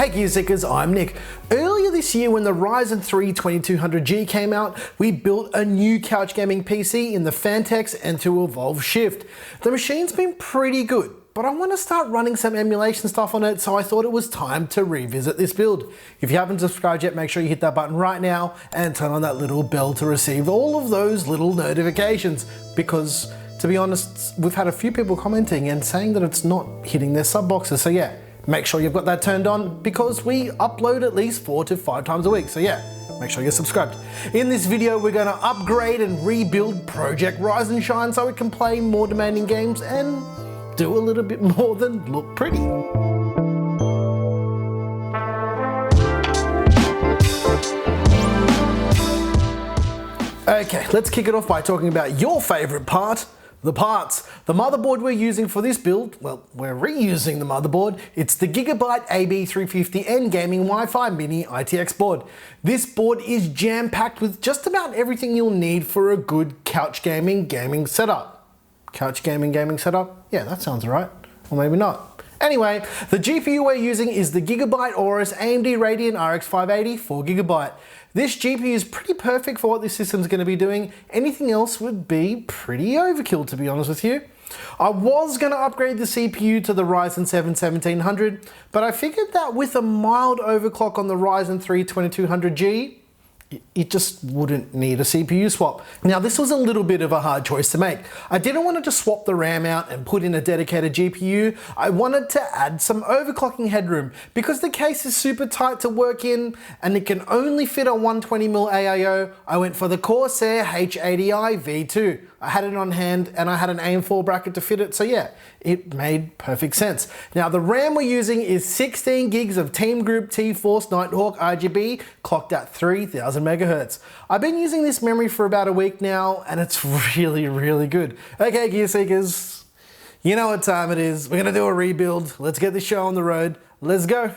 Hey Gear Seekers, I'm Nick. Earlier this year when the Ryzen 3 2200G came out, we built a new couch gaming PC in the Phanteks Enthoo Evolv Shift. The machine's been pretty good, but I want to start running some emulation stuff on it, so I thought it was time to revisit this build. If you haven't subscribed yet, make sure you hit that button right now and turn on that little bell to receive all of those little notifications, because to be honest, we've had a few people commenting and saying that it's not hitting their sub boxes, so yeah. Make sure you've got that turned on because we upload at least 4 to 5 times a week. So yeah, make sure you're subscribed. In this video, we're gonna upgrade and rebuild Project Ryzenshine so it can play more demanding games and do a little bit more than look pretty. Okay, let's kick it off by talking about your favorite part, the parts. The motherboard we're using for this build, well, we're reusing the motherboard. It's the Gigabyte AB350N Gaming Wi-Fi Mini ITX board. This board is jam-packed with just about everything you'll need for a good couch gaming setup. Couch gaming setup? Yeah, that sounds right. Or maybe not. Anyway, the GPU we're using is the Gigabyte Aorus AMD Radeon RX 580 4GB. This GPU is pretty perfect for what this system's going to be doing. Anything else would be pretty overkill, to be honest with you. I was going to upgrade the CPU to the Ryzen 7 1700, but I figured that with a mild overclock on the Ryzen 3 2200G, it just wouldn't need a CPU swap. Now this was a little bit of a hard choice to make. I didn't want to just swap the RAM out and put in a dedicated GPU. I wanted to add some overclocking headroom because the case is super tight to work in and it can only fit a 120mm AIO. I went for the Corsair H80i V2. I had it on hand and I had an AM4 bracket to fit it, so yeah, it made perfect sense. Now the RAM we're using is 16 gigs of Team Group T-Force Nighthawk RGB clocked at 3000 megahertz. I've been using this memory for about a week now and it's really, really good. Okay, Gear Seekers, you know what time it is. We're gonna do a rebuild. Let's get this show on the road. Let's go.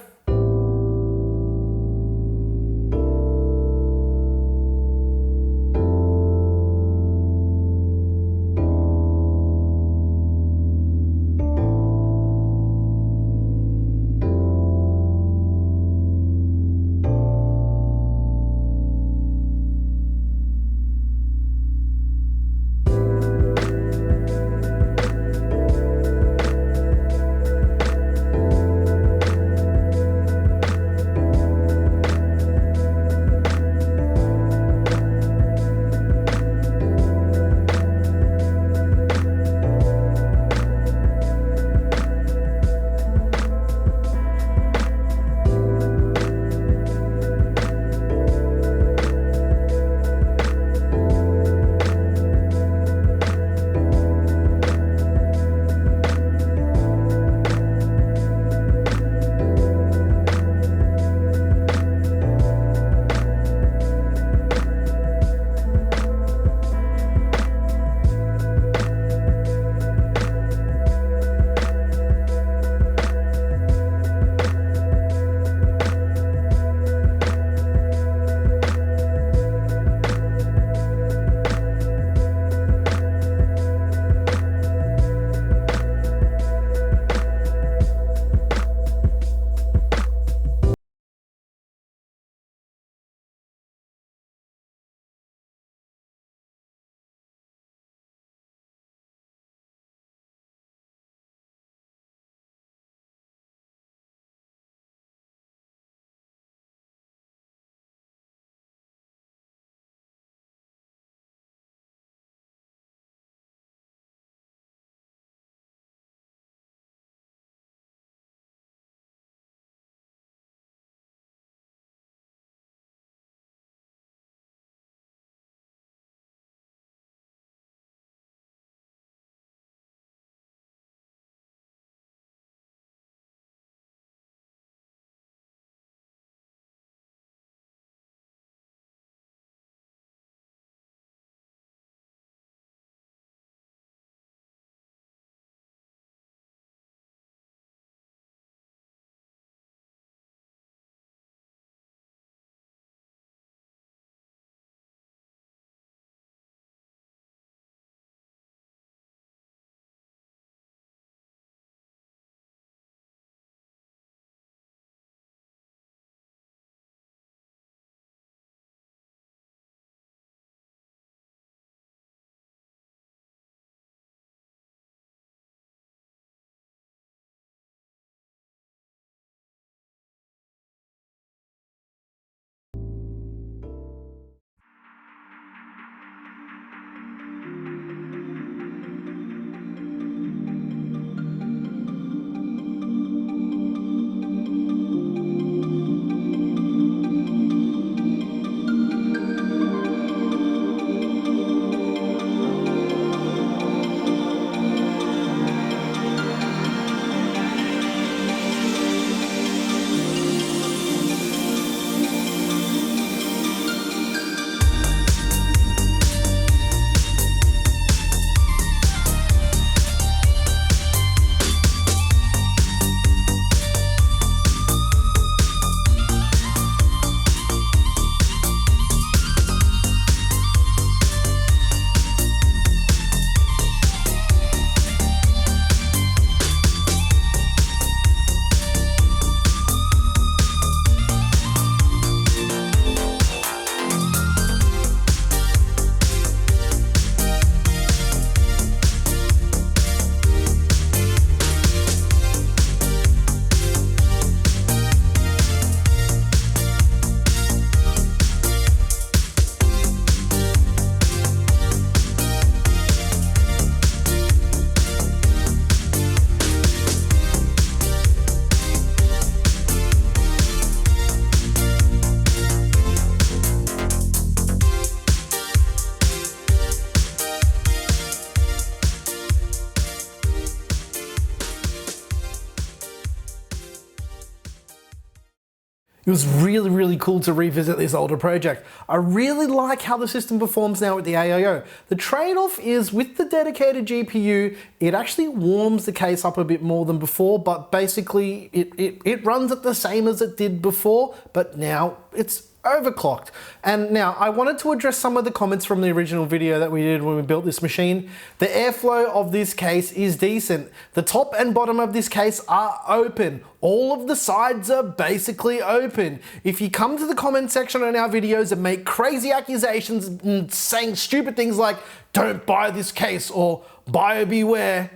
It was really, really cool to revisit this older project. I really like how the system performs now with the AIO. The trade-off is with the dedicated GPU, it actually warms the case up a bit more than before, but basically it runs at the same as it did before, but now it's overclocked. And now I wanted to address some of the comments from the original video that we did when we built this machine. The airflow of this case is decent. The top and bottom of this case are open. All of the sides are basically open. If you come to the comment section on our videos and make crazy accusations and saying stupid things like, don't buy this case or buyer beware,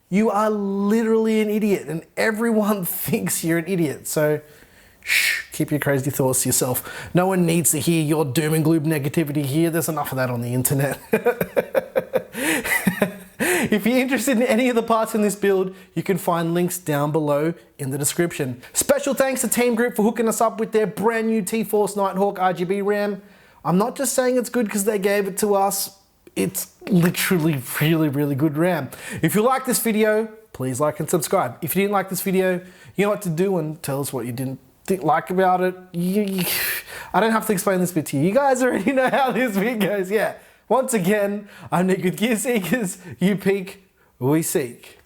you are literally an idiot and everyone thinks you're an idiot. So shh, keep your crazy thoughts to yourself. No one needs to hear your doom and gloom negativity here. There's enough of that on the internet. If you're interested in any of the parts in this build, you can find links down below in the description. Special thanks to Team Group for hooking us up with their brand new T-Force Nighthawk RGB RAM. I'm not just saying it's good because they gave it to us. It's literally really, really good RAM. If you like this video, please like and subscribe. If you didn't like this video, you know what to do and tell us what you didn't like about it. I don't have to explain this bit to you. You guys already know how this bit goes. Yeah. Once again, I'm Nick with Gear Seekers. You peek, we seek.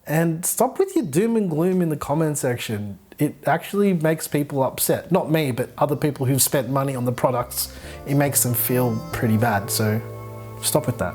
And stop with your doom and gloom in the comment section. It actually makes people upset. Not me, but other people who've spent money on the products. It makes them feel pretty bad. So stop with that.